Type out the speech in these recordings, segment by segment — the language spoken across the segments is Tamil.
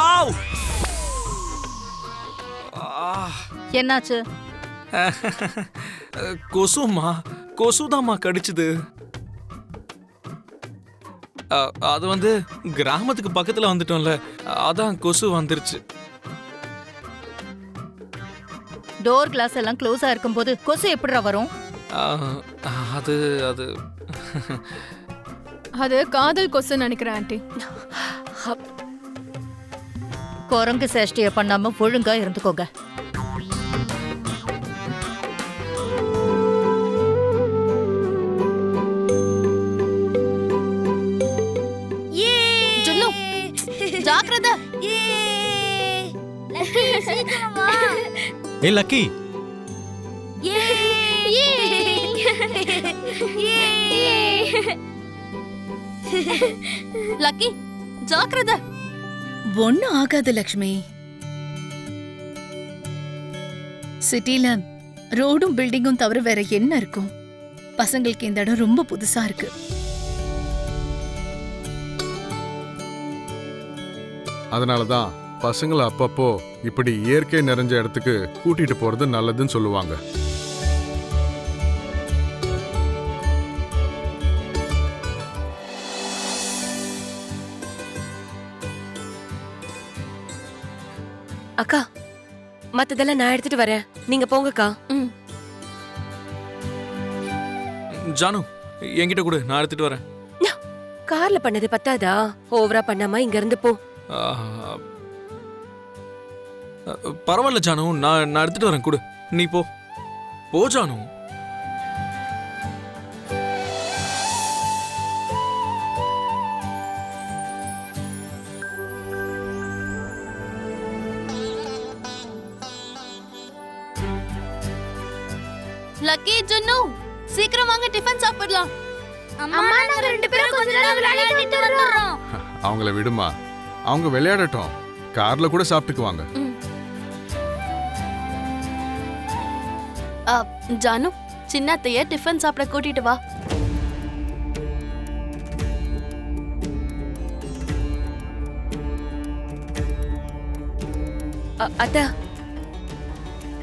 ஆவ்! என்னாச்சு? கொசுமா, கொசுதாம்மா கடிச்சுது. அது வந்து கிராமத்துக்கு பக்கத்துல வந்துட்டோம்ல, அதான் கொசு வந்துருச்சு. டோர் கிளாஸ் எல்லாம் க்ளோஸா இருக்கும்போது கொசு எப்படிடா வரும்? அது அது அது காதல் கொசு நினைக்கிறேன் ஆண்டி. குரங்கு சேஷ்டிய பண்ணாம ஒழுங்கா இருந்துக்கோங்க. ஜுன்னு, ஜாக்கிரதை. ஏய் லக்கி, லக்கி, ஜாக்கிரதை. ஒண்ணும் ஆகாது லக்ஷ்மி. சிட்டில ரோடும் பில்டிங்கும் தவிர வேற என்ன இருக்கும்? பசங்களுக்கு இந்த இடம் ரொம்ப புதுசா இருக்கு. அதனாலதான் பசங்களை அப்பப்போ இப்படி இயற்கை நிறைஞ்ச இடத்துக்கு கூட்டிட்டு போறது நல்லதுன்னு சொல்லுவாங்க. அக்கா, மத்ததெல்லாம் நான் எடுத்துட்டு வரேன், நீங்க போங்கக்கா. ஜானு, என்கிட்ட கொடு, நான் எடுத்துட்டு வரேன். கார்ல பண்ணது பத்தாதா? ஓவரா பண்ணாம இங்க இருந்து போ. பரவாயில்ல ஜானு, நான் எடுத்துட்டு வரேன், கொடு, நீ போ. போ ஜானு. லக்கி, ஜுன்னு, சீக்கிரம் வாங்க, டிஃபன் சாப்பிடலாம். அம்மா, நாங்க ரெண்டு பேரும் கொஞ்ச நேரம் விளையாடிட்டு வரோம். அவங்கள விடுமா, அவங்க விளையாடட்டும். கார்ல கூட சாப்பிட்டுக்குவாங்க. ஜானு, சின்னத்தைய டிஃபன் சாப்பிட கூட்டிட்டு வா. அத்தா,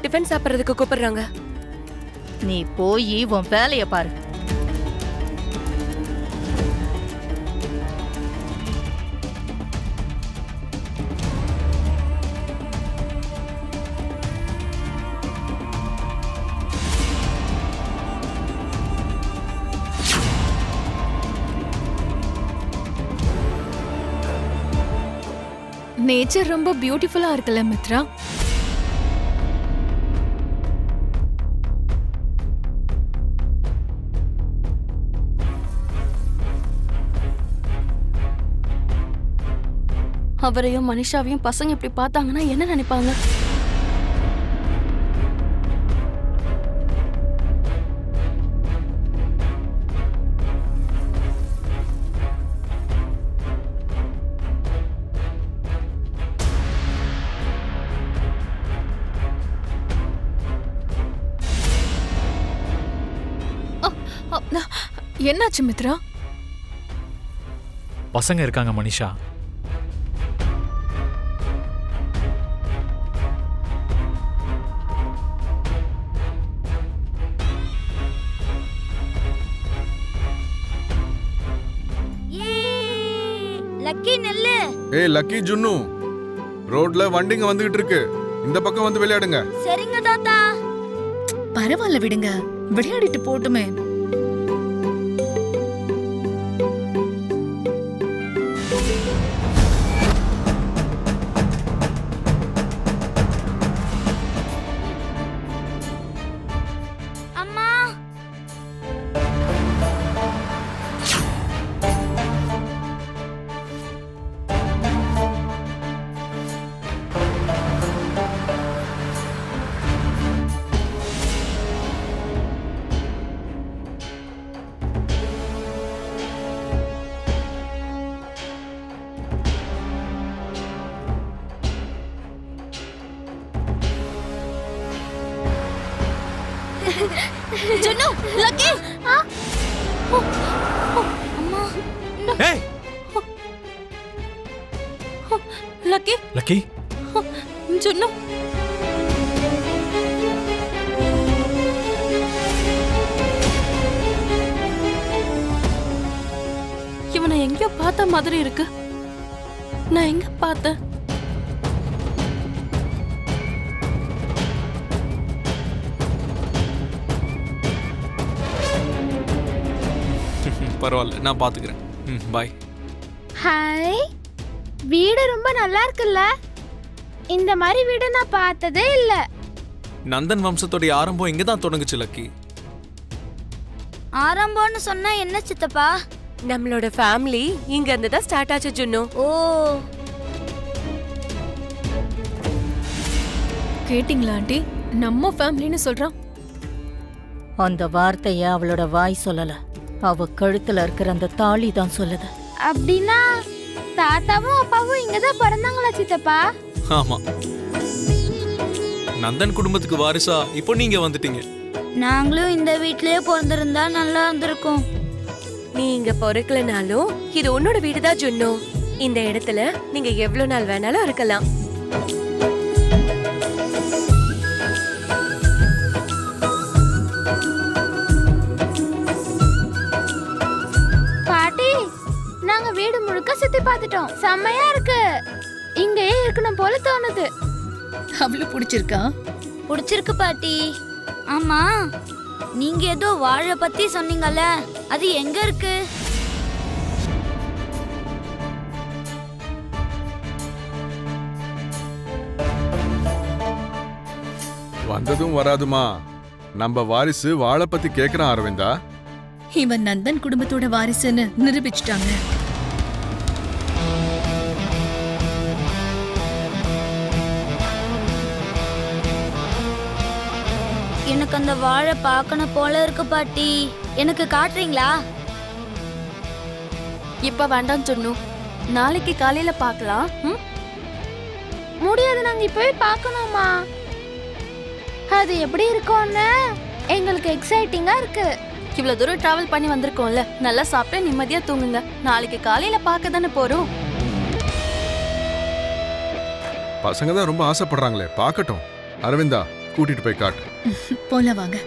டிஃபன் சாப்பிடுறதுக்கு கூப்பிடுறாங்க. நீ போய் உன் வேலைய பாரு. நேச்சர் ரொம்ப பியூட்டிஃபுல்லா இருக்குல்ல மித்ரா? அவரையும் மனிஷாவையும் பசங்க இப்படி பார்த்தாங்கன்னா என்ன நினைப்பாங்க? என்னாச்சு மித்ரா? பசங்க இருக்காங்க மனிஷா. லக்கி நெல்லு. ஏய் லக்கி, ஜுன்னு, ரோட்ல வண்டிங்க வந்துகிட்டு இருக்கு, இந்த பக்கம் வந்து விளையாடுங்க. சரிங்க தாத்தா. பரவாயில்ல விடுங்க, விளையாடிட்டு போட்டுமே. அம்மா, ஜுன்னு, லக்கி. ஏய் லக்கி லக்கி ஜுன்னு இவனை எங்கேயோ பார்த்த மாதிரி இருக்கு. நான் எங்க பார்த்தேன்? பரவாயில்ல, நான் பாத்துக்கிறேன். பாய். ஹாய், வீடு ரொம்ப நல்லா இருக்குல்ல. இந்த மாதிரி வீடு நான் பார்த்ததே இல்ல. நந்தன் வம்சத்தோடைய ஆரம்பம் இங்க தான் தொடங்குச்சு லக்கி. ஆரம்பம்னு சொன்னா என்ன சித்தப்பா? நம்மளோட ஃபேமிலி இங்க இருந்து தான் ஸ்டார்ட் ஆச்சு ஜுன்னு. ஓ, கேட்டிங்களா ஆண்டி? நம்ம ஃபேமிலின்னு சொல்றான். அந்த வார்த்தைய அவளோட வாய் சொல்லல, அவ கழுத்துல இருக்கிற அந்த தாலி தான் சொல்லுது. அப்படின்னா தாத்தாவும் அப்பாவும் இங்கதான் பிறந்தாங்களா சித்தப்பா? ஆமா, நந்தன் குடும்பத்துக்கு வாரிசா இப்போ நீங்க வந்துட்டீங்க. நாங்களும் இந்த வீட்லயே பிறந்திருந்தா நல்லா இருந்திருக்கும். நீ இங்க பொறுக்கலனாலும் இது உன்னோட வீடுதான் ஜுன்னு. இந்த இடத்துல நீங்க எவ்வளவு நாள் வேணாலும் இருக்கலாம். பாட்டி, நாங்க வீடு முழுக்க சுத்தி பார்த்துட்டோம். செம்மையா இருக்கு. இங்கேயே இருக்கணும் போல தோணுது. அவ்வளவு பிடிச்சிருக்கா? பிடிச்சிருக்கு பாட்டி. ஆமா, நீங்க ஏதோ வாழை பத்தி சொன்னீங்கல்ல, அது எங்க இருக்கு? வந்ததும் வராதுமா, நம்ம வாரிசு வாழை பத்தி கேக்குறான் அரவிந்தா. இவன் நந்தன் குடும்பத்தோட வாரிசுன்னு நிரூபிச்சிட்டாங்க. எனக்கு அந்த வாழை பார்க்கணும் போல இருக்கு பாட்டி. எனக்கு காட்டுறீங்களா? இப்ப வேண்டாம் ஜுன்னு, நாளைக்கு காலையில பார்க்கலாம். முடியாது, நாங்க இப்பவே பார்க்கணுமா? அது எப்படி இருக்கும்னு எங்களுக்கு எக்ஸைட்டிங்கா இருக்கு. இவ்வளவு தூரம் டிராவல் பண்ணி வந்திருக்கோம்ல, நல்லா சாப்பிட்டு நிம்மதியா தூங்குங்க. நாளைக்கு காலையில பார்க்க தானே போறோம். பசங்க தான் ரொம்ப ஆசைப்படுறாங்களே, பார்க்கட்டும். அரவிந்தா, கூட்டிட்டு போய் காட்டு. போல வாங்க.